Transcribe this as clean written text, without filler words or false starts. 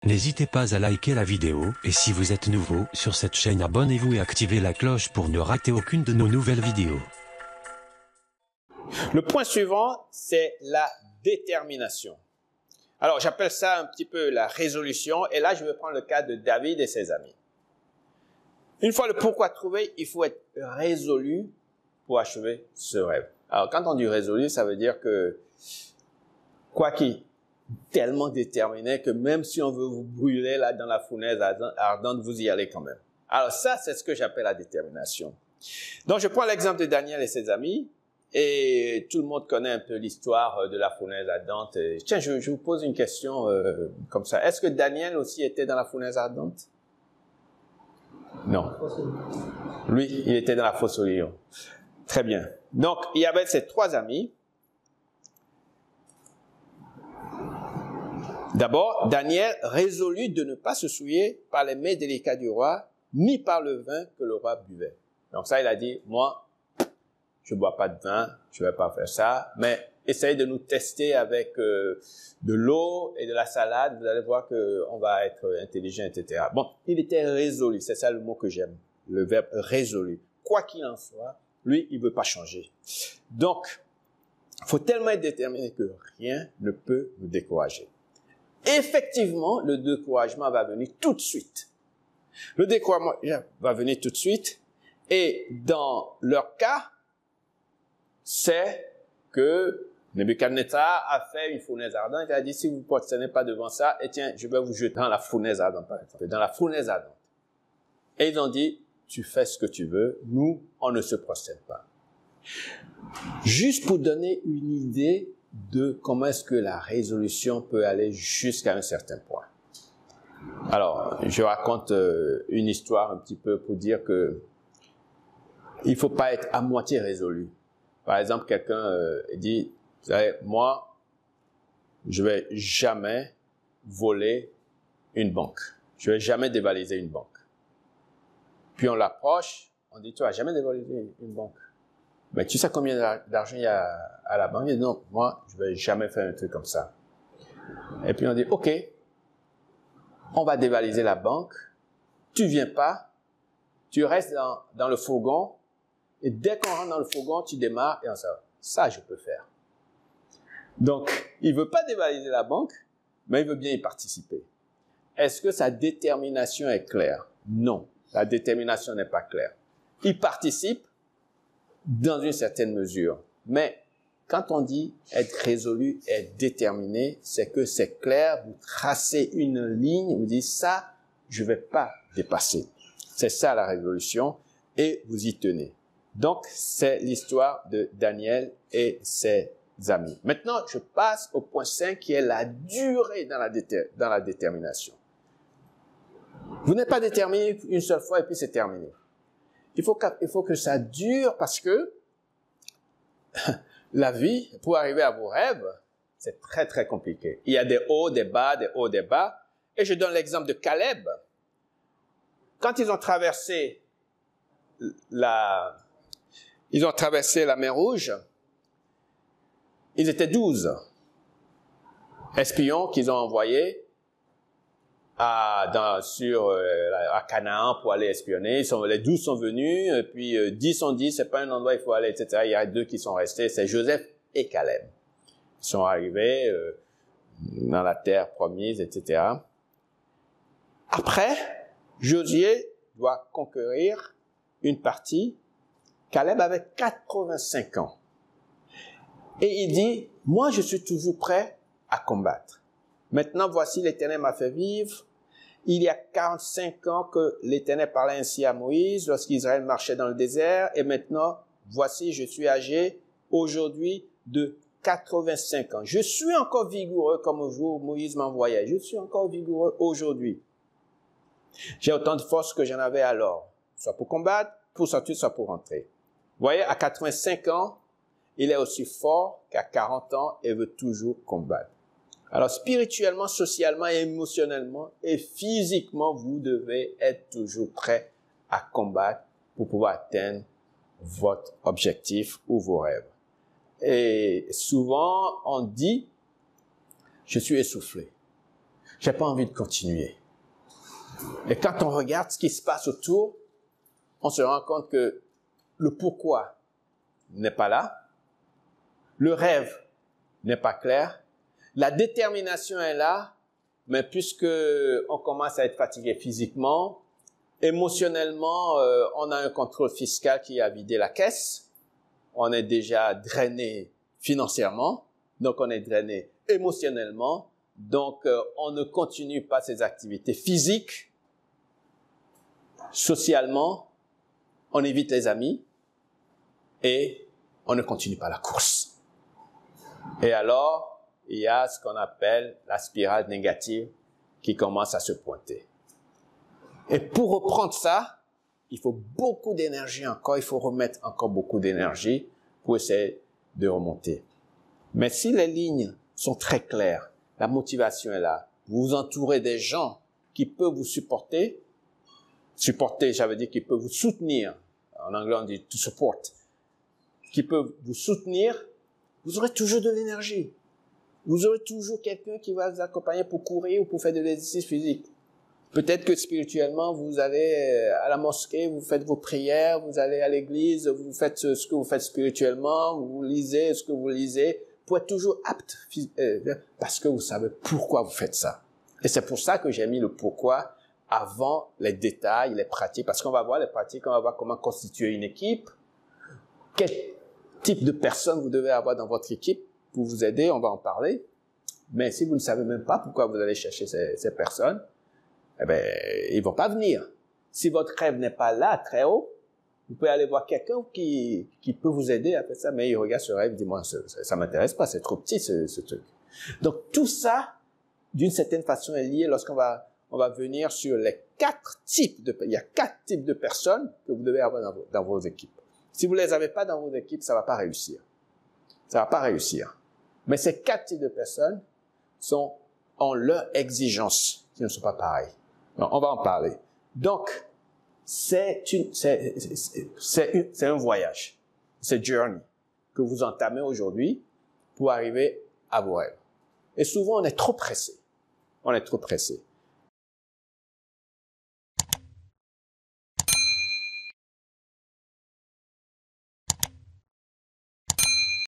N'hésitez pas à liker la vidéo, et si vous êtes nouveau sur cette chaîne, abonnez-vous et activez la cloche pour ne rater aucune de nos nouvelles vidéos. Le point suivant, c'est la détermination. Alors, j'appelle ça un petit peu la résolution, et là, je vais prendre le cas de David et ses amis. Une fois le pourquoi trouvé, il faut être résolu pour achever ce rêve. Alors, quand on dit résolu, ça veut dire que, quoi qu'il tellement déterminé que même si on veut vous brûler là dans la fournaise ardente, vous y allez quand même. Alors ça, c'est ce que j'appelle la détermination. Donc, je prends l'exemple de Daniel et ses amis, et tout le monde connaît un peu l'histoire de la fournaise ardente. Et, tiens, je vous pose une question comme ça. Est-ce que Daniel aussi était dans la fournaise ardente? Non. Lui, il était dans la fosse aux lions. Très bien. Donc, il y avait ces trois amis. D'abord, Daniel résolut de ne pas se souiller par les mets délicats du roi, ni par le vin que le roi buvait. Donc ça, il a dit, moi, je ne bois pas de vin, je ne vais pas faire ça, mais essayez de nous tester avec de l'eau et de la salade, vous allez voir qu'on va être intelligent, etc. Bon, il était résolu, c'est ça le mot que j'aime, le verbe résolu. Quoi qu'il en soit, lui, il ne veut pas changer. Donc, il faut tellement être déterminé que rien ne peut nous décourager. Effectivement, le découragement va venir tout de suite. Le découragement va venir tout de suite. Et dans leur cas, c'est que Nebuchadnezzar a fait une fournaise ardente. Il a dit, si vous ne prosternez pas devant ça, et tiens, je vais vous jeter dans la fournaise ardente, par exemple. Dans la fournaise ardente. Et ils ont dit, tu fais ce que tu veux. Nous, on ne se prosterne pas. Juste pour donner une idée de comment est-ce que la résolution peut aller jusqu'à un certain point. Alors, je raconte une histoire un petit peu pour dire que il faut pas être à moitié résolu. Par exemple, quelqu'un dit, vous savez, moi, je vais jamais voler une banque. Je vais jamais dévaliser une banque. Puis on l'approche, on dit, tu vas jamais dévaliser une banque. Mais tu sais combien d'argent il y a à la banque? Il dit, non, moi, je vais jamais faire un truc comme ça. Et puis on dit, OK, on va dévaliser la banque. Tu viens pas, tu restes dans le fourgon, et dès qu'on rentre dans le fourgon, tu démarres, et on sort. Ça, je peux faire. Donc, il veut pas dévaliser la banque, mais il veut bien y participer. Est-ce que sa détermination est claire? Non, la détermination n'est pas claire. Il participe, dans une certaine mesure. Mais quand on dit être résolu, être déterminé, c'est que c'est clair, vous tracez une ligne, vous dites ça, je vais pas dépasser. C'est ça la résolution et vous y tenez. Donc, c'est l'histoire de Daniel et ses amis. Maintenant, je passe au point 5 qui est la durée dans la détermination. Vous n'êtes pas déterminé une seule fois et puis c'est terminé. Il faut que ça dure parce que la vie, pour arriver à vos rêves, c'est très, très compliqué. Il y a des hauts, des bas, des hauts, des bas. Et je donne l'exemple de Caleb. Quand ils ont traversé la mer Rouge, ils étaient 12 espions qu'ils ont envoyés à Canaan pour aller espionner. Les 12 sont venus, puis 10 ont dit, c'est pas un endroit où il faut aller, etc. Il y a 2 qui sont restés, c'est Joseph et Caleb. Ils sont arrivés dans la terre promise, etc. Après, Josué doit conquérir une partie. Caleb avait 85 ans. Et il dit, moi je suis toujours prêt à combattre. Maintenant, voici l'Éternel m'a fait vivre. Il y a 45 ans que l'Éternel parlait ainsi à Moïse lorsqu'Israël marchait dans le désert. Et maintenant, voici, je suis âgé aujourd'hui de 85 ans. Je suis encore vigoureux comme au jour où Moïse m'envoyait. Je suis encore vigoureux aujourd'hui. J'ai autant de force que j'en avais alors. Soit pour combattre, pour sortir, soit pour rentrer. Vous voyez, à 85 ans, il est aussi fort qu'à 40 ans et veut toujours combattre. Alors, spirituellement, socialement, émotionnellement et physiquement, vous devez être toujours prêt à combattre pour pouvoir atteindre votre objectif ou vos rêves. Et souvent, on dit, je suis essoufflé. J'ai pas envie de continuer. Et quand on regarde ce qui se passe autour, on se rend compte que le pourquoi n'est pas là, le rêve n'est pas clair, la détermination est là, mais puisque on commence à être fatigué physiquement, émotionnellement, on a un contrôle fiscal qui a vidé la caisse, on est déjà drainé financièrement, donc on est drainé émotionnellement, donc on ne continue pas ses activités physiques, socialement, on évite les amis et on ne continue pas la course. Et alors, il y a ce qu'on appelle la spirale négative qui commence à se pointer. Et pour reprendre ça, il faut beaucoup d'énergie encore, il faut remettre encore beaucoup d'énergie pour essayer de remonter. Mais si les lignes sont très claires, la motivation est là, vous vous entourez des gens qui peuvent vous supporter, ça veut dire qu'ils peuvent vous soutenir, en anglais on dit to support, qui peuvent vous soutenir, vous aurez toujours de l'énergie. Vous aurez toujours quelqu'un qui va vous accompagner pour courir ou pour faire de l'exercice physique. Peut-être que spirituellement, vous allez à la mosquée, vous faites vos prières, vous allez à l'église, vous faites ce que vous faites spirituellement, vous lisez ce que vous lisez, pour être toujours apte, parce que vous savez pourquoi vous faites ça. Et c'est pour ça que j'ai mis le pourquoi avant les détails, les pratiques, parce qu'on va voir les pratiques, on va voir comment constituer une équipe, quel type de personnes vous devez avoir dans votre équipe pour vous aider, on va en parler. Mais si vous ne savez même pas pourquoi vous allez chercher ces personnes, eh ben, ils vont pas venir. Si votre rêve n'est pas là, très haut, vous pouvez aller voir quelqu'un qui peut vous aider à faire ça, mais il regarde ce rêve, il dit, moi, ça m'intéresse pas, c'est trop petit, ce truc. Donc, tout ça, d'une certaine façon, est lié lorsqu'on va venir sur les il y a 4 types de personnes que vous devez avoir dans vos équipes. Si vous les avez pas dans vos équipes, ça va pas réussir. Ça va pas réussir. Mais ces 4 types de personnes ont leurs exigences qui ne sont pas pareilles. Donc, on va en parler. Donc, c'est un voyage. C'est journey que vous entamez aujourd'hui pour arriver à vos rêves. Et souvent, on est trop pressé. On est trop pressé.